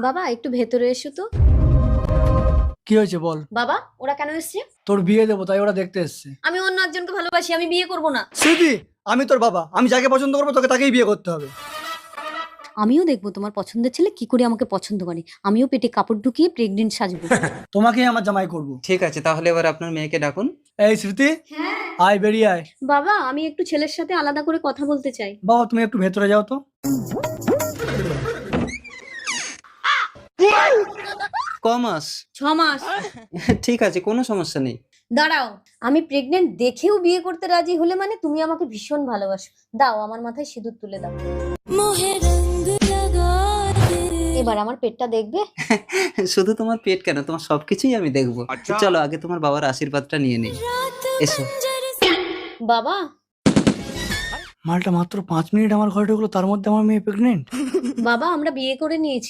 বাবা একটু ভেতরে এসো তো। কি হয়েছে বল। বাবা ওরা কেন এসছে? তোর বিয়ে দেবো তাই ওরা দেখতে এসছে। আমি অন্য একজনকে ভালোবাসি, আমি বিয়ে করব না। স্মৃতি, আমি তোর বাবা, আমি যাকে পছন্দ করবো তোকে তাকেই বিয়ে করতে হবে। আমিও দেখবো তোমার পছন্দের ছেলে কি করে আমাকে পছন্দ করে, আমিও পেটে কাপড় ঢুকিয়ে প্রেগনেন্ট সাজবো। তোমাকেই আমার জামাই করবো। ঠিক আছে, তাহলে এবার আপনার মেয়েকে ডাকুন। এই স্মৃতি, আয় বেরিয়ে আয়। বাবা আমি একটু ছেলের সাথে আলাদা করে কথা বলতে চাই। বাবা তুমি একটু ভেতরে যাও তো। কমাস 6 মাস। ঠিক আছে, কোনো সমস্যা নেই। দাঁড়াও, আমি প্রেগনেন্ট দেখেও বিয়ে করতে রাজি হলে মানে তুমি আমাকে ভীষণ ভালোবাসো। দাও আমার মাথায় সিঁদুর তুলে দাও। এবার আমার পেটটা দেখবে? শুধু তোমার পেট কেন, তোমার সবকিছুই আমি দেখবো। চলো আগে তোমার বাবার আশীর্বাদটা নিয়ে নিই। এসো। বাবা মালটা মাত্র 5 মিনিট আমার ঘরে ঢুকলো, তার মধ্যে আমার মেয়ে প্রেগনেন্ট। বাবা আমরা বিয়ে করে নিয়েছি।